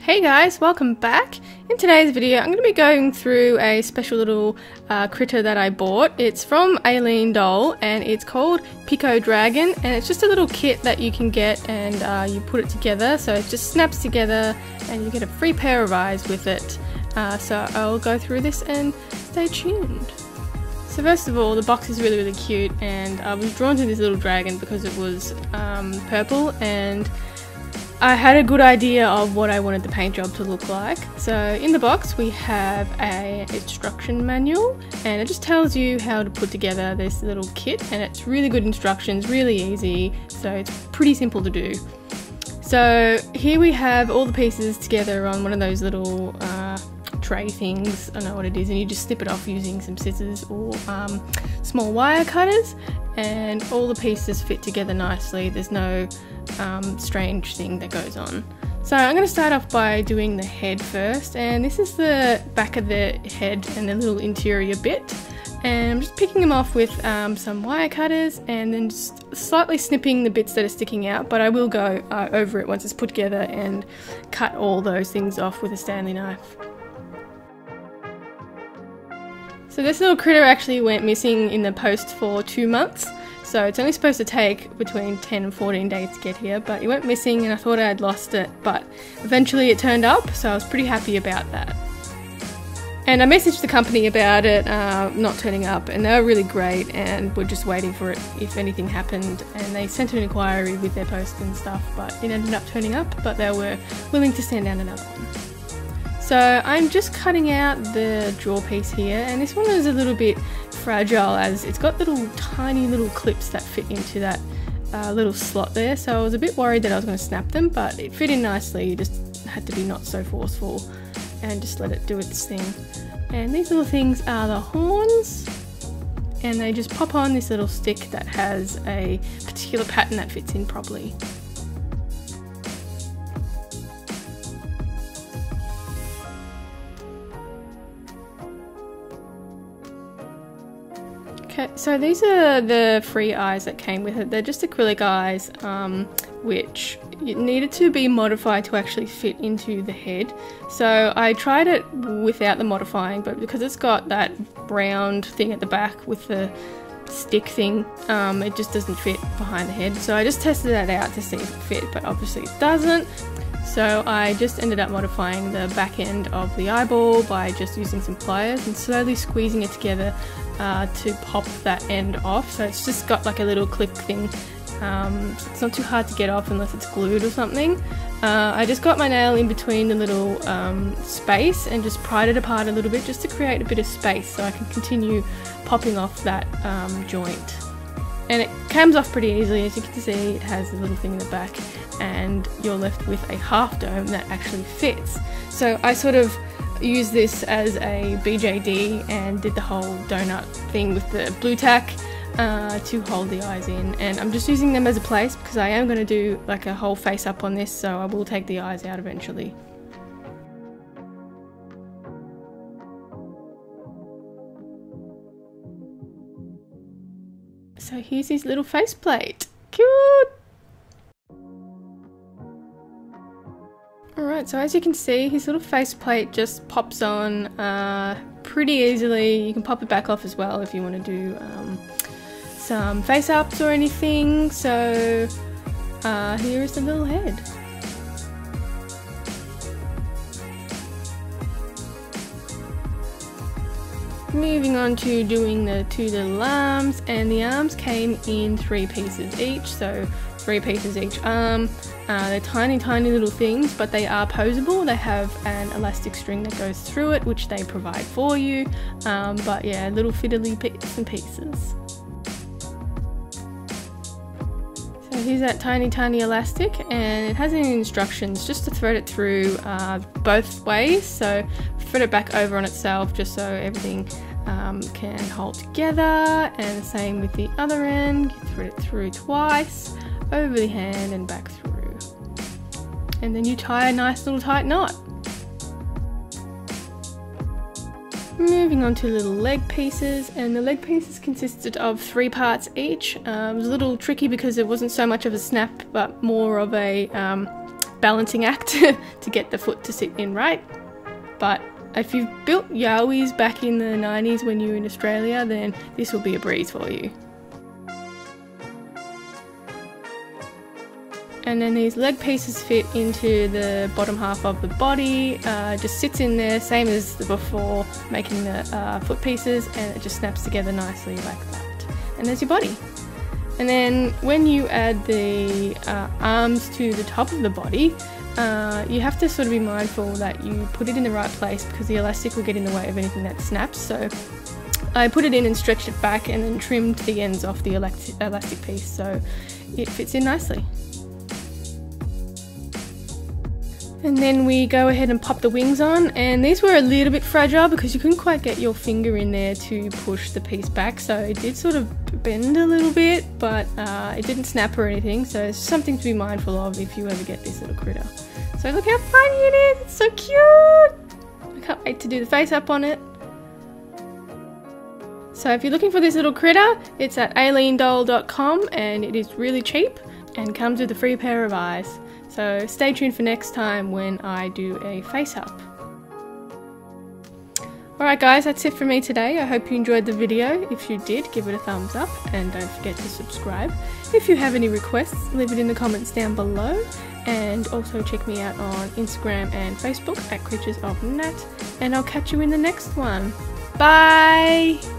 Hey guys, welcome back. In today's video I'm going to be going through a special little critter that I bought. It's from Aileen Doll and it's called Pico Dragon, and it's just a little kit that you can get and you put it together, so it just snaps together and you get a free pair of eyes with it. So I'll go through this and stay tuned. So first of all, the box is really cute, and I was drawn to this little dragon because it was purple, and I had a good idea of what I wanted the paint job to look like. So in the box we have an instruction manual, and it just tells you how to put together this little kit, and it's really good instructions, really easy, so it's pretty simple to do. So here we have all the pieces together on one of those little tray things, I don't know what it is, and you just snip it off using some scissors or small wire cutters, and all the pieces fit together nicely. There's no strange thing that goes on. So I'm going to start off by doing the head first, and this is the back of the head and the little interior bit, and I'm just picking them off with some wire cutters and then just slightly snipping the bits that are sticking out, but I will go over it once it's put together and cut all those things off with a Stanley knife. So this little critter actually went missing in the post for 2 months, so it's only supposed to take between 10 and 14 days to get here, but it went missing and I thought I had lost it, but eventually it turned up, so I was pretty happy about that. And I messaged the company about it not turning up, and they were really great and were just waiting for it if anything happened, and they sent an inquiry with their post and stuff, but it ended up turning up, but they were willing to send out another one. So I'm just cutting out the draw piece here, and this one is a little bit fragile as it's got little tiny little clips that fit into that little slot there, so I was a bit worried that I was going to snap them, but it fit in nicely. You just had to be not so forceful and just let it do its thing. And these little things are the horns, and they just pop on this little stick that has a particular pattern that fits in properly. Okay, so these are the free eyes that came with it. They're just acrylic eyes, which needed to be modified to actually fit into the head. So I tried it without the modifying, but because it's got that round thing at the back with the stick thing, it just doesn't fit behind the head. So I just tested that out to see if it fit, but obviously it doesn't. So I just ended up modifying the back end of the eyeball by just using some pliers and slowly squeezing it together to pop that end off. So it's just got like a little click thing. It's not too hard to get off unless it's glued or something. I just got my nail in between the little space and just pried it apart a little bit just to create a bit of space so I can continue popping off that joint. And it comes off pretty easily. As you can see, it has a little thing in the back, and you're left with a half dome that actually fits. So I sort of used this as a BJD and did the whole donut thing with the blue tack to hold the eyes in, and I'm just using them as a place because I am going to do like a whole face up on this, so I will take the eyes out eventually. So here's his little faceplate. Cute! Alright, so as you can see, his little faceplate just pops on pretty easily. You can pop it back off as well if you want to do some face-ups or anything. So here is the little head. Moving on to doing the two little arms, and the arms came in 3 pieces each, so 3 pieces each arm. They're tiny little things, but they are posable. They have an elastic string that goes through it, which they provide for you, but yeah, little fiddly bits and pieces. So here's that tiny elastic, and it has any instructions just to thread it through both ways. So thread it back over on itself just so everything can hold together, and the same with the other end. You thread it through twice over the hand and back through, and then you tie a nice little tight knot. Moving on to little leg pieces, and the leg pieces consisted of 3 parts each. It was a little tricky because it wasn't so much of a snap but more of a balancing act to get the foot to sit in right. But if you've built Yowies back in the 90s when you were in Australia, then this will be a breeze for you. And then these leg pieces fit into the bottom half of the body, just sits in there, same as the before, making the foot pieces, and it just snaps together nicely like that. And there's your body. And then when you add the arms to the top of the body, you have to sort of be mindful that you put it in the right place because the elastic will get in the way of anything that snaps. So I put it in and stretched it back and then trimmed the ends off the elastic piece so it fits in nicely. And then we go ahead and pop the wings on, and these were a little bit fragile because you couldn't quite get your finger in there to push the piece back, so it did sort of bend a little bit, but it didn't snap or anything, so it's something to be mindful of if you ever get this little critter. So look how funny it is, it's so cute! I can't wait to do the face up on it. So if you're looking for this little critter, it's at aileendoll.com and it is really cheap and comes with a free pair of eyes. So stay tuned for next time when I do a face up. Alright guys, that's it for me today. I hope you enjoyed the video. If you did, give it a thumbs up and don't forget to subscribe. If you have any requests, leave it in the comments down below. And also check me out on Instagram and Facebook at Creatures of Nat. And I'll catch you in the next one. Bye!